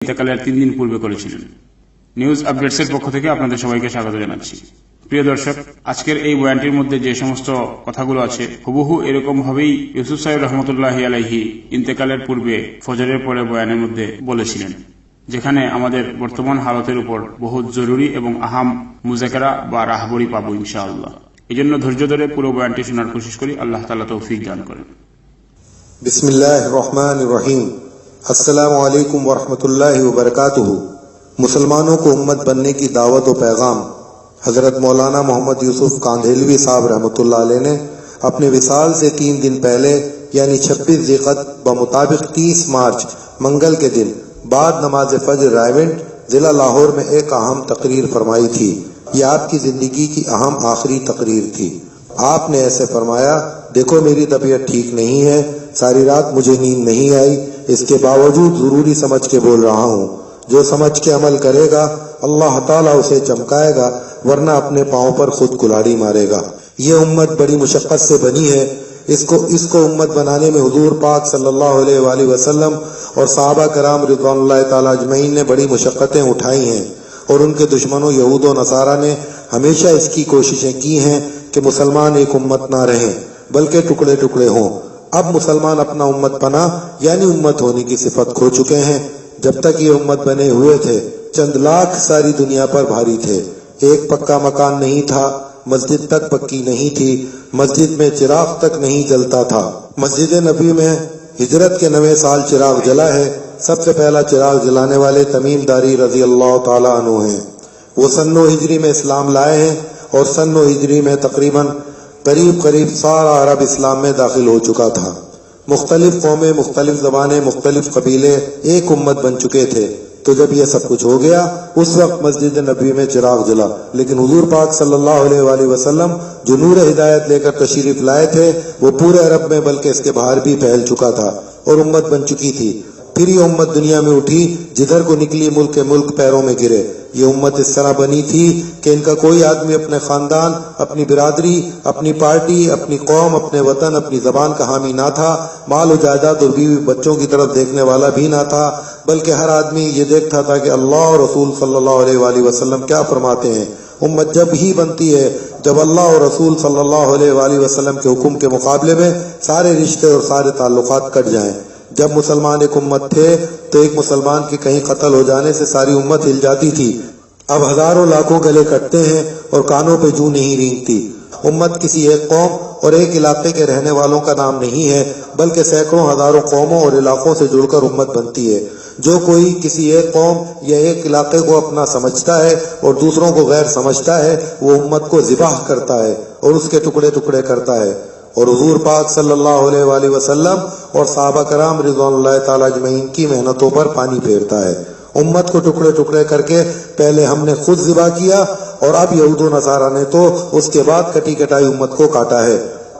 ইন্তেকালের 3 দিন পূর্বে করেছিলেন। নিউজ আপডেটসের পক্ষ থেকে আপনাদের সবাইকে স্বাগত জানাচ্ছি। প্রিয় দর্শক, আজকের এই বয়ানটির মধ্যে যে সমস্ত কথাগুলো আছে হুবহু এরকম ভাবেই ইউসুফ সাহেব রহমতুল্লাহি আলাইহি ইন্তেকালের পূর্বে ফজরের পরে বয়ানের মধ্যে বলেছিলেন, যেখানে আমাদের বর্তমান হালতের উপর বহুত জরুরি এবং আহাম মুজাকারা বা রাহবরি পাবো ইনশাআল্লাহ। এই জন্য ধৈর্য ধরে পুরো বয়ানটি শোনার কোশিশ করি। আল্লাহ তাআলা তৌফিক দান করেন। बिस्मिल्लाहिर रहमानिर रहीम। अस्सलामु अलैकुम व रहमतुल्लाहि व बरकातुहू। मुसलमानों को उम्मत बनने की दावत व पैगाम हजरत मौलाना मोहम्मद यूसुफ कांधेलवी साहब रहमतुल्लाह अलैह ने अपने विसाल से 3 दिन पहले यानी 26 ज़िलक़द बमुताबिक 30 मार्च मंगल के दिन बाद नमाज फज्र रायवेंट जिला लाहौर में एक अहम तकरीर फरमाई थी। ये आपकी जिंदगी की अहम आखिरी तकरीर थी। आपने ऐसे फरमाया, देखो मेरी तबीयत ठीक नहीं है, सारी रात मुझे नींद नहीं आई, इसके बावजूद जरूरी समझ के बोल रहा हूँ। जो समझ के अमल करेगा अल्लाह ताला उसे चमकाएगा, वरना अपने पाँव पर खुद कुल्हाड़ी मारेगा। ये उम्मत बड़ी मुशक्कत से बनी है। इसको उम्मत बनाने में हुजूर पाक सल्लल्लाहु अलैहि वसल्लम और सहाबा कराम रिज़वानुल्लाह ताला अजमईन ने बड़ी मुशक्कतें उठाई हैं, और उनके दुश्मनों यहूद व नसारा ने हमेशा इसकी कोशिशें की हैं कि मुसलमान एक उम्मत ना रहें बल्कि टुकड़े टुकड़े हों। अब मुसलमान अपना उम्मत पना यानी उम्मत होने की सिफत खो चुके हैं। जब तक ये उम्मत बने हुए थे चंद लाख सारी दुनिया पर भारी थे। एक पक्का मकान नहीं था, मस्जिद तक पक्की नहीं थी, मस्जिद में चिराग तक नहीं जलता था। मस्जिद नबी में हिजरत के 9वें साल चिराग जला है। सबसे पहला चिराग जलाने वाले तमीम दारी रजी अल्लाह ताला अन्हु हैं। वो सन्नो हिजरी में इस्लाम लाए हैं और सन्नो हिजरी में तकरीबन करीब सारा अरब इस्लाम में दाखिल हो चुका था। मुख्तलिफ कौमें, मुख्तलिफ ज़बानें, मुख्तलिफ कबीले एक उम्मत बन चुके थे। तो जब ये सब कुछ हो गया उस वक्त मस्जिद नबी में चिराग जला, लेकिन हुजूर पाक सल्लल्लाहु अलैहि वसल्लम जो नूर हिदायत लेकर तशरीफ लाए थे वो पूरे अरब में बल्कि इसके बाहर भी फैल चुका था और उम्मत बन चुकी थी। फिर ये उम्मत दुनिया में उठी, जिधर को निकली मुल्क के मुल्क पैरों में गिरे। ये उम्मत इस तरह बनी थी कि इनका कोई आदमी अपने खानदान, अपनी बिरादरी, अपनी पार्टी, अपनी कौम, अपने वतन, अपनी जबान का हामी ना था। माल और जायदाद और बीवी बच्चों की तरफ देखने वाला भी ना था, बल्कि हर आदमी ये देखता था कि अल्लाह और रसूल सल्लल्लाहु अलैहि वसल्लम क्या फरमाते हैं। उम्मत जब ही बनती है जब अल्लाह और रसूल सल्लल्लाहु अलैहि वसल्लम के हुक्म के मुकाबले में सारे रिश्ते और सारे ताल्लुकात कट जाएं। जब मुसलमान एक उम्मत थे तो एक मुसलमान के कहीं कत्ल हो जाने से सारी उम्मत हिल जाती थी। अब हजारों लाखों गले कटते हैं और कानों पे जूं नहीं रेंगती। उम्मत किसी एक कौम और एक इलाके के रहने वालों का नाम नहीं है, बल्कि सैकड़ों हजारों कौमों और इलाकों से जुड़कर उम्मत बनती है। जो कोई किसी एक कौम या एक इलाके को अपना समझता है और दूसरों को गैर समझता है, वो उम्मत को ज़िबाह करता है और उसके टुकड़े टुकड़े करता है। और हुजूर पाक सल्लल्लाहु अलैहि वसल्लम और सहाबा कराम रिज़वानुल्लाह ताला अजमईन की मेहनतों पर पानी फेरता है। उम्मत को टुकड़े टुकड़े करके पहले हमने खुद ज़िबा किया और अब यहूद व नसारा ने तो उसके बाद कटी कटाई उम्मत को काटा है।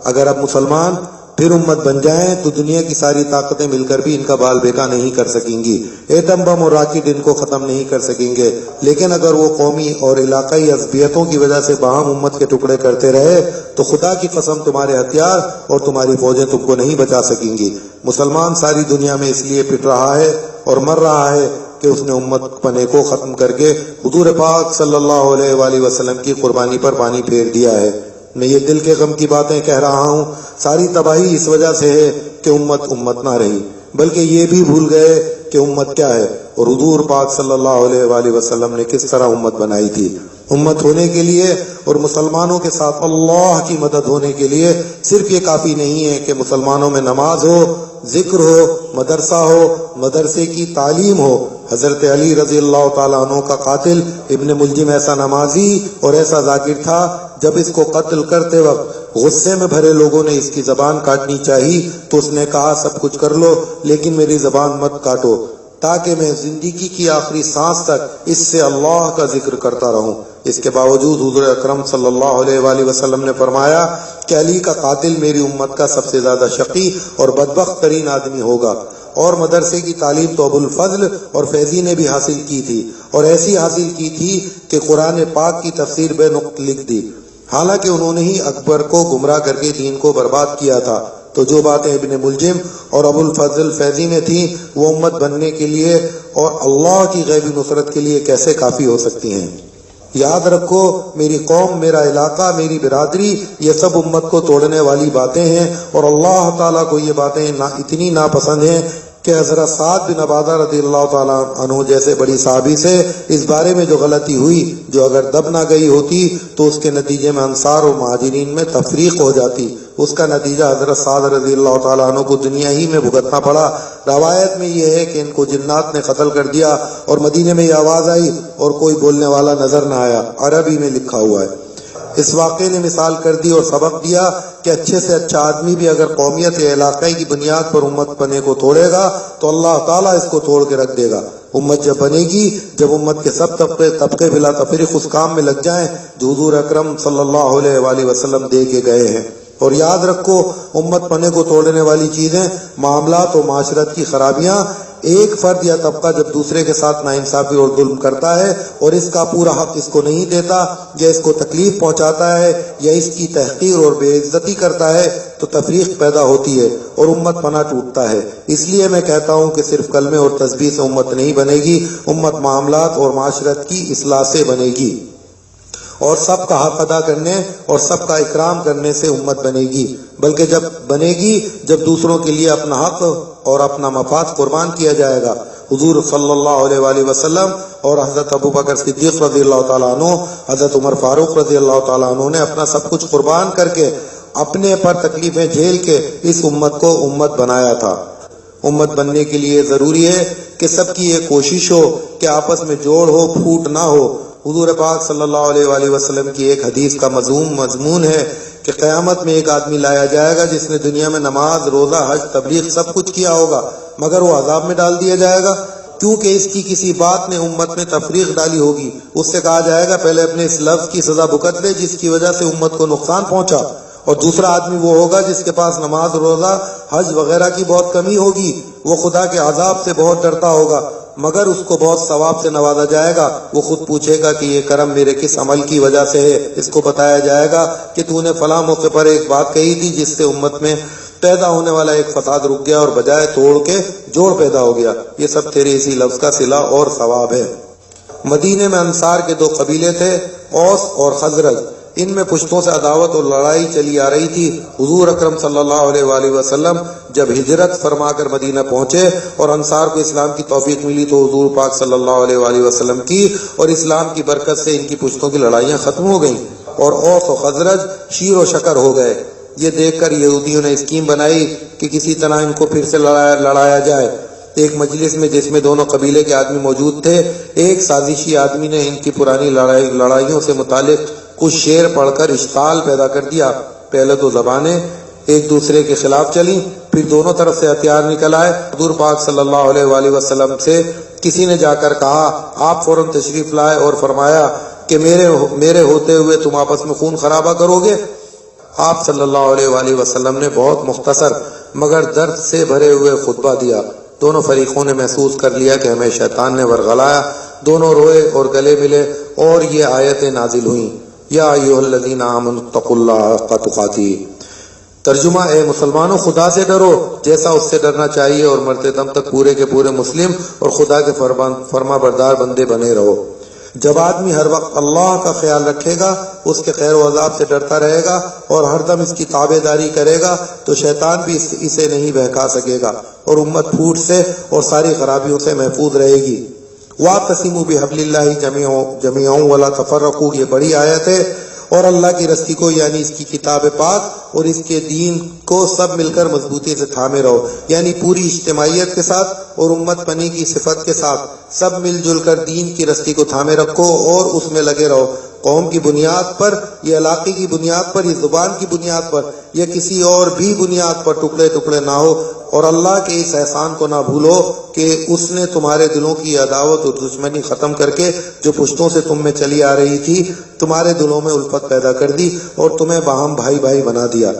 अगर अब मुसलमान फिर उम्मत बन जाएं तो दुनिया की सारी ताकतें मिलकर भी इनका बाल बेका नहीं कर सकेंगी। एटम बम और रॉकेट इनको खत्म नहीं कर सकेंगे। लेकिन अगर वो कौमी और इलाकाई अज़बियतों की वजह से बाहम उम्मत के टुकड़े करते रहे तो खुदा की कसम तुम्हारे हथियार और तुम्हारी फौजें तुमको नहीं बचा सकेंगी। मुसलमान सारी दुनिया में इसलिए पिट रहा है और मर रहा है कि उसने उम्मत पने को खत्म करके हुजूर पाक सल्लल्लाहु अलैहि वसल्लम की कुर्बानी पर पानी फेर दिया है। मैं ये दिल के गम की बातें कह रहा हूँ। सारी तबाही इस वजह से है कि उम्मत ना रही, बल्कि ये भी भूल गए कि उम्मत क्या है और हुजूर पाक सल्लल्लाहु अलैहि वसल्लम ने किस तरह उम्मत बनाई थी। उम्मत होने के लिए और मुसलमानों के साथ अल्लाह की मदद होने के लिए सिर्फ ये काफ़ी नहीं है कि मुसलमानों में नमाज हो, जिक्र हो, मदरसा हो, मदरसे की तालीम हो। हजरत अली रजी अल्लाह ताला अन्हु का कातिल इब्न मुलजिम ऐसा नमाजी और ऐसा जाकिर था, जब इसको कत्ल करते वक्त गुस्से में भरे लोगों ने इसकी जबान काटनी चाहिए तो उसने कहा सब कुछ कर लो लेकिन मेरी जबान मत काटो, ताकि मैं जिंदगी की आखिरी सांस तक इससे अल्लाह का जिक्र करता रहूं। इसके बावजूद हुजूर अकरम सल्लल्लाहु अलैहि वसल्लम ने फरमाया कि अली का कातिल मेरी उम्मत का सबसे ज्यादा शकी और बदबख्त तरीन आदमी होगा। और मदरसे की तालीम तो अबुल फजल और फैजी ने भी हासिल की थी, और ऐसी हासिल की थी कि कुरान पाक की तफसीर बेनुक्त लिख दी। हालांकि उन्होंने ही अकबर को गुमराह करके दीन को बर्बाद किया था, تو جو باتیں ابن ملجم اور ابو الفضل فیضی میں تھیں وہ امت بننے کے لیے اور اللہ کی غیبی نصرت کے لیے کیسے کافی ہو سکتی ہیں؟ یاد رکھو، میری قوم، میرا علاقہ، میری برادری، یہ سب امت کو توڑنے والی باتیں ہیں، اور اللہ تعالیٰ کو یہ باتیں اتنی ناپسند ہیں کہ حضرت سعد بن عبادہ رضی اللہ تعالیٰ عنہ جیسے بڑی صحابی سے اس بارے میں جو غلطی ہوئی، جو اگر دب نہ گئی ہوتی تو اس کے نتیجے میں انصار اور مہاجرین میں تفریق ہو جاتی، اس کا نتیجہ حضرت سعد رضی اللہ تعالیٰ عنہ کو دنیا ہی میں بھگتنا پڑا۔ روایت میں یہ ہے کہ ان کو جنات نے قتل کر دیا اور مدینے میں یہ آواز آئی اور کوئی بولنے والا نظر نہ آیا، عربی میں لکھا ہوا ہے۔ اس واقعے نے مثال کر دی اور سبق دیا کہ اچھے سے اچھا آدمی بھی اگر قومیت یا علاقائی کی بنیاد پر امت پنے کو توڑے گا تو اللہ تعالیٰ اس کو توڑ کے رکھ دے گا۔ امت جب بنے گی، جب امت کے سب طبقے بلا تفریق اس کام میں لگ جائیں جو حضور اکرم صلی اللہ علیہ وآلہ وسلم دے کے گئے ہیں۔ اور یاد رکھو، امت پنے کو توڑنے والی چیزیں، معاملات و معاشرت کی خرابیاں، ایک فرد یا طبقہ جب دوسرے کے ساتھ ناانصافی اور ظلم کرتا ہے اور اس کا پورا حق اس کو نہیں دیتا یا اس کو تکلیف پہنچاتا ہے یا اس کی تحقیر اور بے عزتی کرتا ہے تو تفریق پیدا ہوتی ہے اور امت پناہ ٹوٹتا ہے۔ اس لیے میں کہتا ہوں کہ صرف کلمے اور تسبیح سے امت نہیں بنے گی، امت معاملات اور معاشرت کی اصلاح سے بنے گی، اور سب کا حق ادا کرنے اور سب کا اکرام کرنے سے امت بنے گی، بلکہ جب بنے گی جب دوسروں کے لیے اپنا حق اور اپنا مفاد قربان کیا جائے گا۔ حضور صلی اللہ علیہ وآلہ وسلم اور حضرت ابو بکر صدیق رضی اللہ تعالیٰ عنہ، حضرت عمر فاروق رضی اللہ تعالیٰ عنہ نے اپنا سب کچھ قربان کر کے، اپنے پر تکلیفیں جھیل کے اس امت کو امت بنایا تھا۔ امت بننے کے لیے ضروری ہے کہ سب کی یہ کوشش ہو کہ آپس میں جوڑ ہو، پھوٹ نہ ہو۔ حضور پاک صلی اللہ علیہ وآلہ وسلم کی ایک حدیث کا مضمون ہے کہ قیامت میں ایک آدمی لایا جائے گا جس نے دنیا میں نماز، روزہ، حج، تبلیغ سب کچھ کیا ہوگا، مگر وہ عذاب میں ڈال دیا جائے گا کیونکہ اس کی کسی بات نے امت میں تفریق ڈالی ہوگی۔ اس سے کہا جائے گا پہلے اپنے اس لفظ کی سزا بھگت لے جس کی وجہ سے امت کو نقصان پہنچا، اور دوسرا آدمی وہ ہوگا جس کے پاس نماز، روزہ، حج وغیرہ کی بہت کمی ہوگی، وہ خدا کے عذاب سے بہت ڈرتا ہوگا، مگر اس کو بہت ثواب سے نوازا جائے گا۔ وہ خود پوچھے گا کہ یہ کرم میرے کس عمل کی وجہ سے ہے۔ اس کو بتایا جائے گا کہ تو نے فلاں موقع پر ایک بات کہی تھی جس سے امت میں پیدا ہونے والا ایک فساد رک گیا اور بجائے توڑ کے جوڑ پیدا ہو گیا، یہ سب تیرے اسی لفظ کا صلہ اور ثواب ہے۔ مدینے میں انصار کے دو قبیلے تھے، اوس اور خزرج، ان میں پشتوں سے عداوت اور لڑائی چلی آ رہی تھی۔ حضور اکرم صلی اللہ علیہ وآلہ وسلم جب ہجرت فرما کر مدینہ پہنچے اور انصار کو اسلام کی توفیق ملی تو حضور پاک صلی اللہ علیہ وآلہ وسلم کی اور اسلام کی برکت سے ان کی پشتوں کی لڑائیاں ختم ہو گئیں اور اوس و خزرج شیر و شکر ہو گئے۔ یہ دیکھ کر یہودیوں نے اسکیم بنائی کہ کسی طرح ان کو پھر سے لڑایا جائے۔ ایک مجلس میں جس میں دونوں قبیلے کے آدمی موجود تھے، ایک سازشی آدمی نے ان کی پرانی لڑائیوں سے متعلق کچھ شعر پڑھ کر اشتعال پیدا کر دیا۔ پہلے تو زبانیں ایک دوسرے کے خلاف چلی، پھر دونوں طرف سے ہتھیار نکل آئے۔ حضور پاک صلی اللہ علیہ وآلہ وسلم سے کسی نے جا کر کہا، آپ فوراً تشریف لائے اور فرمایا کہ میرے ہوتے ہوئے تم آپس میں خون خرابہ کرو گے؟ آپ صلی اللہ علیہ وآلہ وسلم نے بہت مختصر مگر درد سے بھرے ہوئے خطبہ دیا۔ دونوں فریقوں نے محسوس کر لیا کہ ہمیں شیطان نے ورغلایا، دونوں روئے اور گلے ملے اور یہ آیتیں نازل ہوئیں، یا ایھا الذین آمنوا اتقوا اللہ حق تقاتہ۔ ترجمہ، اے مسلمانوں خدا سے ڈرو جیسا اس سے ڈرنا چاہیے اور مرتے دم تک پورے کے پورے مسلم اور خدا کے فرما بردار بندے بنے رہو۔ جب آدمی ہر وقت اللہ کا خیال رکھے گا، اس کے خیر و عذاب سے ڈرتا رہے گا اور ہر دم اس کی تابع داری کرے گا تو شیطان بھی اسے نہیں بہکا سکے گا اور امت پھوٹ سے اور ساری خرابیوں سے محفوظ رہے گی۔ وَاعْتَصِمُوا بِحَبْلِ اللَّهِ جَمِيعًا وَلَا تَفَرَّقُوا، یہ بڑی آیت ہے، اور اللہ کی رسی کو یعنی اس کی کتاب پاک اور اس کے دین کو سب مل کر مضبوطی سے تھامے رہو، یعنی پوری اجتماعیت کے ساتھ اور امت پنی کی صفت کے ساتھ سب مل جل کر دین کی رسی کو تھامے رکھو اور اس میں لگے رہو۔ قوم کی بنیاد پر، یہ علاقے کی بنیاد پر، یہ زبان کی بنیاد پر، یا کسی اور بھی بنیاد پر ٹکڑے ٹکڑے نہ ہو، اور اللہ کے اس احسان کو نہ بھولو کہ اس نے تمہارے دلوں کی عداوت اور دشمنی ختم کر کے جو پشتوں سے تم میں چلی آ رہی تھی تمہارے دلوں میں الفت پیدا کر دی اور تمہیں باہم بھائی بھائی بنا دیا،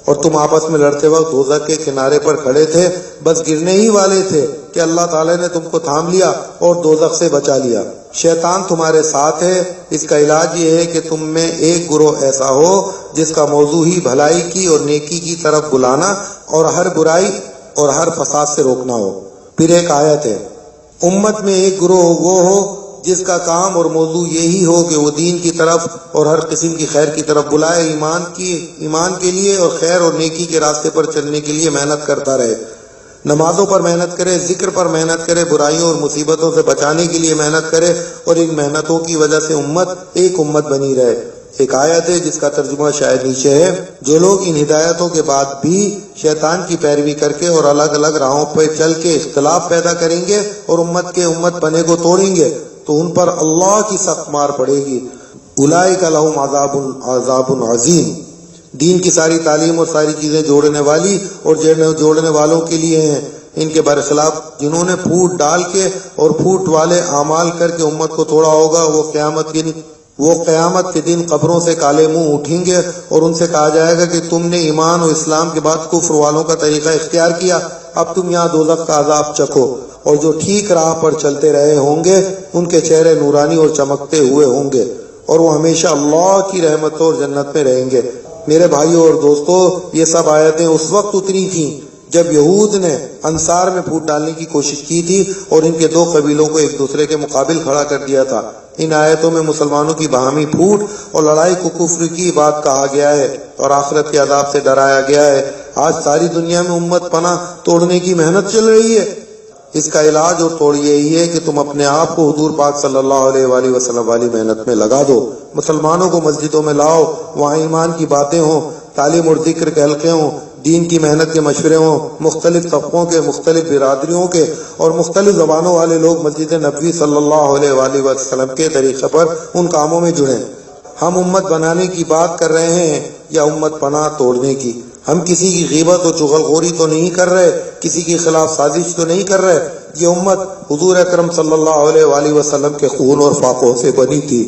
اور تم آپس میں لڑتے وقت دوزخ کے کنارے پر کھڑے تھے، بس گرنے ہی والے تھے کہ اللہ تعالیٰ نے تم کو تھام لیا اور دوزخ سے بچا لیا۔ शैतान तुम्हारे साथ है। इसका इलाज ये है कि तुम में एक गुरोह ऐसा हो जिसका मौजू ही भलाई की और नेकी की तरफ बुलाना और हर बुराई और हर फसाद से रोकना हो। फिर एक आयत है, उम्मत में एक गुरोह वो हो जिसका काम और मौजू यही हो कि वो दीन की तरफ और हर किस्म की खैर की तरफ बुलाए, ईमान के लिए और खैर और नेकी के रास्ते पर चलने के लिए मेहनत करता रहे, नमाजों पर मेहनत करे, जिक्र पर मेहनत करे, बुराइयों और मुसीबतों से बचाने के लिए मेहनत करे और इन मेहनतों की वजह से उम्मत एक उम्मत बनी रहे। एक आयत है जिसका तर्जुमा शायद नीचे है, जो लोग इन हिदायतों के बाद भी शैतान की पैरवी करके और अलग अलग राहों पर चल के इख्तिलाफ पैदा करेंगे और उम्मत के उम्मत पने को तोड़ेंगे तो उन पर अल्लाह की सख्त मार पड़ेगी। उलाइका लहुम अज़ाबुन अज़ीम। दीन की सारी तालीम और सारी चीजें जोड़ने वाली और जोड़ने वालों के लिए हैं। इनके बरखिलाफ जिन्होंने फूट डाल के और फूट वाले आमाल करके उम्मत को तोड़ा होगा, वो क़यामत के दिन कब्रों से काले मुंह उठेंगे और उनसे कहा जाएगा कि तुमने ईमान और इस्लाम के बाद कुफ्र वालों का तरीका इख्तियार किया, अब तुम यहाँ दोज़ख का अजाब चखो। और जो ठीक राह पर चलते रहे होंगे उनके चेहरे नूरानी और चमकते हुए होंगे और वो हमेशा अल्लाह की रहमतों और जन्नत में रहेंगे। मेरे भाइयों और दोस्तों, ये सब आयतें उस वक्त उतरी थीं जब यहूद ने अंसार में फूट डालने की कोशिश की थी और इनके दो कबीलों को एक दूसरे के मुकाबिल खड़ा कर दिया था। इन आयतों में मुसलमानों की बाहमी फूट और लड़ाई को कुफ्र की बात कहा गया है और आखिरत के अजाब से डराया गया है। आज सारी दुनिया में उम्मत पना तोड़ने की मेहनत चल रही है। इसका इलाज और तोड़ यही है कि तुम अपने आप को हुजूर पाक सल्लल्लाहु अलैहि वसल्लम वाली मेहनत में लगा दो। मुसलमानों को मस्जिदों में लाओ, वहाँ ईमान की बातें हों, तालीम और जिक्र के हल्के हों, दीन की मेहनत के मशवरे हों, मुख्तलिफ तबकों के, मुख्तलिफ बिरादरियों के और मुख्तलिफ ज़बानों वाले लोग मस्जिद नबवी सल्लल्लाहु अलैहि वसल्लम के तरीक़े पर उन कामों में जुड़ें। हम उम्मत बनाने की बात कर रहे हैं या उम्मत पनाह तोड़ने की? हम किसी की गीबत और चुगलखोरी तो नहीं कर रहे, किसी के खिलाफ साजिश तो नहीं कर रहे। ये उम्मत हुजूर अकरम सल्लल्लाहु अलैहि वसल्लम के खून और फाकों से बनी थी।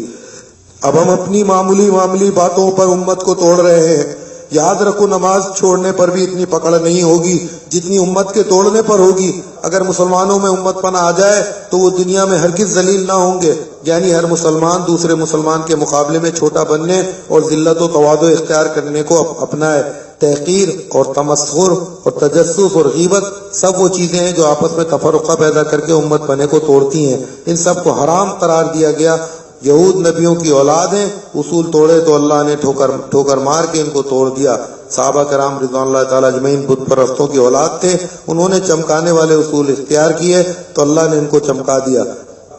अब हम अपनी मामूली बातों पर उम्मत को तोड़ रहे हैं। याद रखो, नमाज छोड़ने पर भी इतनी पकड़ नहीं होगी जितनी उम्मत के तोड़ने पर होगी। अगर मुसलमानों में उम्मत पना आ जाए तो वो दुनिया में हरगिज जलील ना होंगे, यानी हर मुसलमान दूसरे मुसलमान के मुकाबले में छोटा बनने और जिल्लत और तवादो इख्तियार करने को अपनाए। तहकीर और तमस्खुर और तजस्सुस और गीबत सब वो चीजें हैं जो आपस में तफर्रुका पैदा करके उम्मत पने को तोड़ती हैं। इन सब को हराम करार दिया गया। यहूद नबियों की औलाद हैं, उसूल तोड़े तो अल्लाह ने ठोकर मार के इनको तोड़ दिया। सहाबा कराम रिज़वानुल्लाह ताला अजमईन बुत परस्तों की औलाद थे, उन्होंने चमकाने वाले उसूल इख्तियार किए तो अल्लाह ने इनको चमका दिया।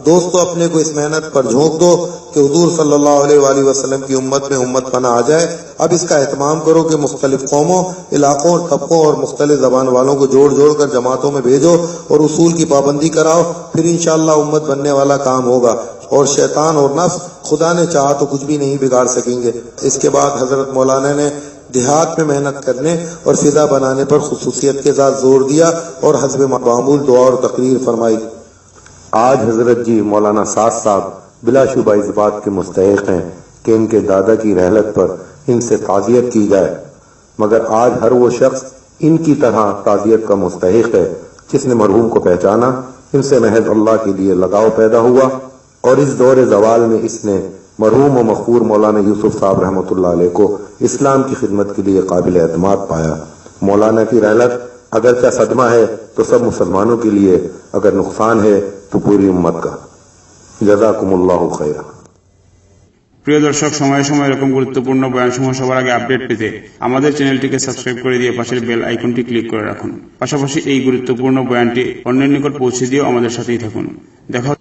दोस्तों, अपने को इस मेहनत पर झोंक दो कि हुजूर सल्लल्लाहु अलैहि वसल्लम की उम्मत में उम्मत पना आ जाए। अब इसका एहतमाम करो कि मुख्तलिफ कौमों, इलाकों, तबकों और मुख्तलिफ ज़बान वालों को जोड़ जोड़ कर जमातों में भेजो और उसूल की पाबंदी कराओ, फिर इंशाअल्लाह उम्मत बनने वाला काम होगा और शैतान और नफ्स खुदा ने चाहा तो कुछ भी नहीं बिगाड़ सकेंगे। इसके बाद हजरत मौलाना ने देहात में मेहनत करने और फिजा बनाने पर खुसूसियत के साथ जोर दिया और हस्ब मामूल दुआ और तकरीर फरमाई। आज हजरत जी मौलाना साद साहब बिलाशुबा इस बात के मुस्तहिक हैं कि इनके दादा की रहलत पर इनसे ताज़ियत की जाए, मगर आज हर वो शख्स इनकी तरह ताज़ियत का मुस्तहिक है जिसने मरहूम को पहचाना। इनसे महज अल्लाह के लिए लगाव पैदा हुआ और इस दौर जवाल में इसने मरहूम व मखबूर मौलाना यूसुफ साहब रहमतुल्लाह अलैह को इस्लाम की खिदमत के लिए काबिल एतमाद पाया। मौलाना की रहलत अगर क्या सदमा है तो सब मुसलमानों के लिए, अगर नुकसान है तो पूरी उम्मत का। जज़ाकुमुल्लाहु खैरा। প্রিয় দর্শক, সময়ে সময়ে এরকম গুরুত্বপূর্ণ বয়ানসমূহ সবার আগে আপডেট পেতে আমাদের চ্যানেলটিকে সাবস্ক্রাইব করে দিয়ে পাশের বেল আইকনটি ক্লিক করে রাখুন। পাশাপাশি এই গুরুত্বপূর্ণ বয়ানটি অন্যের নিকট পৌঁছে দিয়েও আমাদের সাথেই থাকুন। দেখা